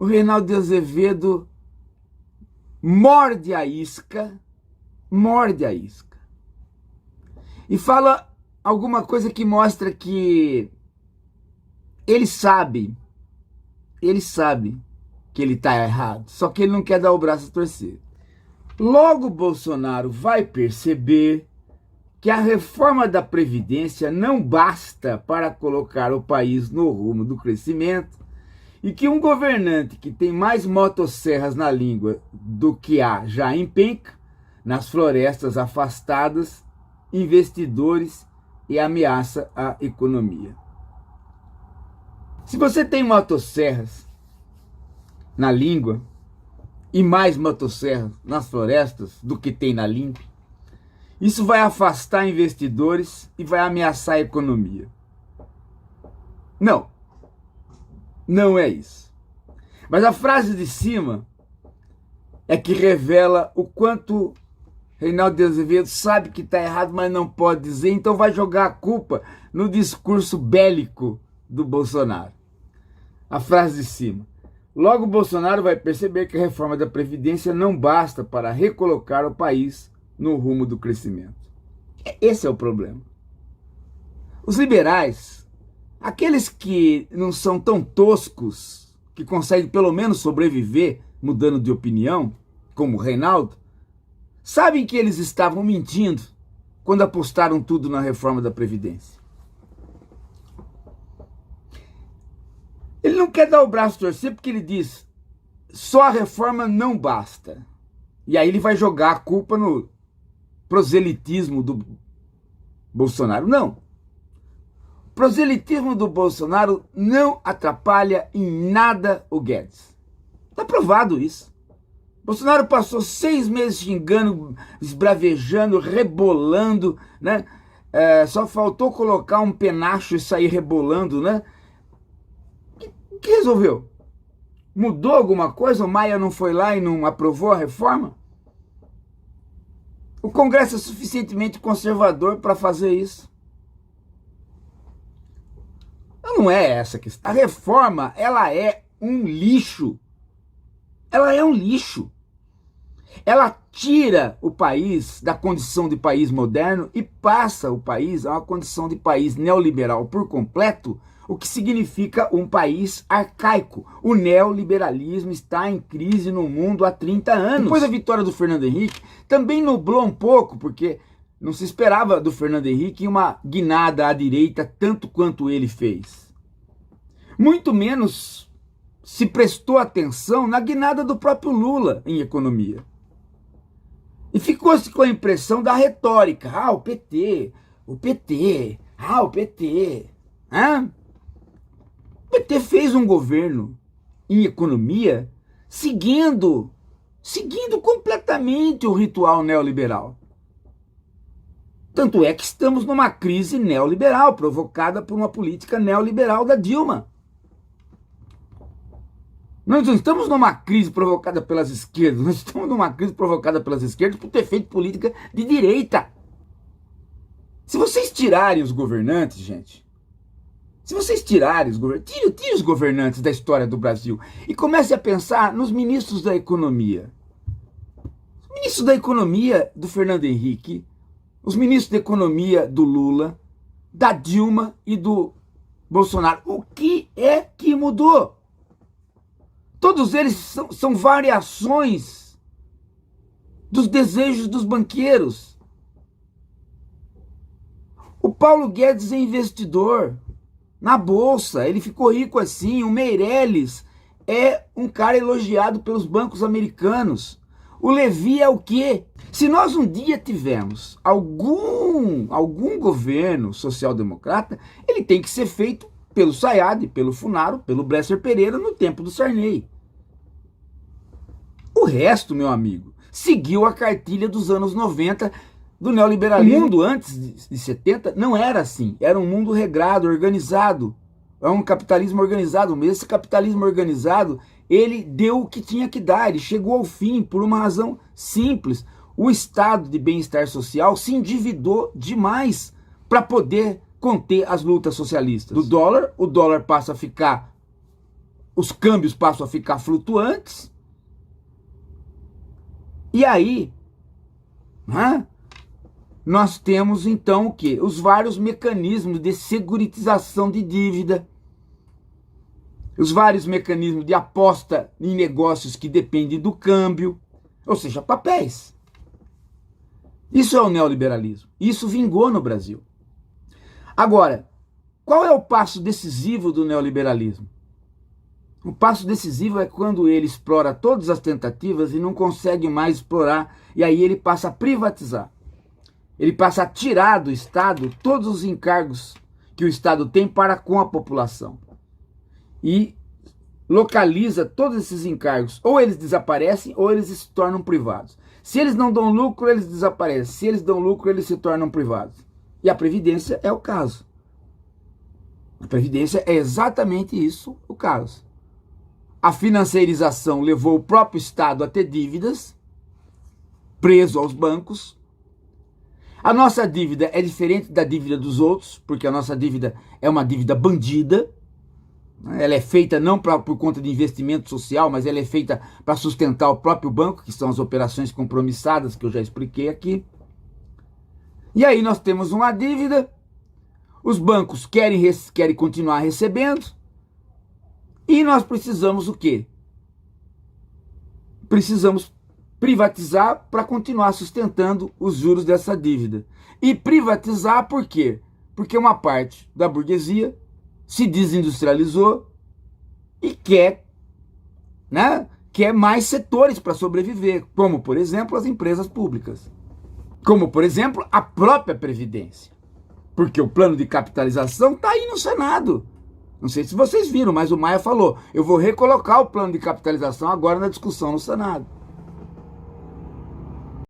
o Reinaldo de Azevedo morde a isca e fala alguma coisa que mostra que ele sabe que ele está errado, só que ele não quer dar o braço a torcer. Logo, Bolsonaro vai perceber que a reforma da Previdência não basta para colocar o país no rumo do crescimento e que um governante que tem mais motosserras na língua do que há já em penca, nas florestas afastadas, investidores e ameaça à economia. Se você tem motosserras na língua e mais motosserras nas florestas do que tem na língua, isso vai afastar investidores e vai ameaçar a economia. Não é isso. Mas a frase de cima é que revela o quanto Reinaldo de Azevedo sabe que está errado, mas não pode dizer, então vai jogar a culpa no discurso bélico do Bolsonaro. A frase de cima. Logo, Bolsonaro vai perceber que a reforma da Previdência não basta para recolocar o país no rumo do crescimento. Esse é o problema. Os liberais, aqueles que não são tão toscos, que conseguem pelo menos sobreviver mudando de opinião, como o Reinaldo, sabem que eles estavam mentindo quando apostaram tudo na reforma da Previdência. Ele não quer dar o braço a torcer porque ele diz, só a reforma não basta. E aí ele vai jogar a culpa no proselitismo do Bolsonaro. Não. O proselitismo do Bolsonaro não atrapalha em nada o Guedes. Está provado isso. Bolsonaro passou 6 meses xingando, esbravejando, rebolando, né? Só faltou colocar um penacho e sair rebolando, né? O que resolveu? Mudou alguma coisa? O Maia não foi lá e não aprovou a reforma? O Congresso é suficientemente conservador para fazer isso? Não é essa a questão. A reforma, ela é um lixo. Ela é um lixo. Ela tira o país da condição de país moderno e passa o país a uma condição de país neoliberal por completo, o que significa um país arcaico. O neoliberalismo está em crise no mundo há 30 anos. Depois da vitória do Fernando Henrique, também nublou um pouco, porque não se esperava do Fernando Henrique uma guinada à direita tanto quanto ele fez. Muito menos se prestou atenção na guinada do próprio Lula em economia. E ficou-se com a impressão da retórica. O PT. O PT fez um governo em economia seguindo completamente o ritual neoliberal. Tanto é que estamos numa crise neoliberal, provocada por uma política neoliberal da Dilma. Nós não estamos numa crise provocada pelas esquerdas, nós estamos numa crise provocada pelas esquerdas por ter feito política de direita. Se vocês tirarem os governantes, gente, tire os governantes da história do Brasil e comece a pensar nos ministros da economia. Os ministros da economia do Fernando Henrique, os ministros da economia do Lula, da Dilma e do Bolsonaro. O que é que mudou? Todos eles são variações dos desejos dos banqueiros. O Paulo Guedes é investidor na Bolsa, ele ficou rico assim. O Meirelles é um cara elogiado pelos bancos americanos. O Levy é o quê? Se nós um dia tivermos algum governo social-democrata, ele tem que ser feito pelo Sayad, pelo Funaro, pelo Bresser Pereira no tempo do Sarney. O resto, meu amigo, seguiu a cartilha dos anos 90 do neoliberalismo. O mundo antes de 70 não era assim. Era um mundo regrado, organizado. É um capitalismo organizado. Mas esse capitalismo organizado, ele deu o que tinha que dar. Ele chegou ao fim por uma razão simples. O estado de bem-estar social se endividou demais para poder conter as lutas socialistas. O dólar passa a ficar os câmbios passam a ficar flutuantes, e aí, né, nós temos então o quê? Os vários mecanismos de securitização de dívida, os vários mecanismos de aposta em negócios que dependem do câmbio, ou seja, papéis. Isso é o neoliberalismo. Isso vingou no Brasil. Agora, qual é o passo decisivo do neoliberalismo? O passo decisivo é quando ele explora todas as tentativas e não consegue mais explorar, e aí ele passa a privatizar. Ele passa a tirar do Estado todos os encargos que o Estado tem para com a população. E localiza todos esses encargos. Ou eles desaparecem ou eles se tornam privados. Se eles não dão lucro, eles desaparecem. Se eles dão lucro, eles se tornam privados. E a Previdência é o caso. A Previdência é exatamente isso o caso. A financeirização levou o próprio Estado a ter dívidas, preso aos bancos. A nossa dívida é diferente da dívida dos outros, porque a nossa dívida é uma dívida bandida. Ela é feita não por conta de investimento social, mas ela é feita para sustentar o próprio banco, que são as operações compromissadas, que eu já expliquei aqui. E aí nós temos uma dívida, os bancos querem continuar recebendo, e nós precisamos o quê? Precisamos privatizar para continuar sustentando os juros dessa dívida. E privatizar por quê? Porque uma parte da burguesia se desindustrializou e quer mais setores para sobreviver, como, por exemplo, as empresas públicas. Como, por exemplo, a própria Previdência. Porque o plano de capitalização está aí no Senado. Não sei se vocês viram, mas o Maia falou, eu vou recolocar o plano de capitalização agora na discussão no Senado.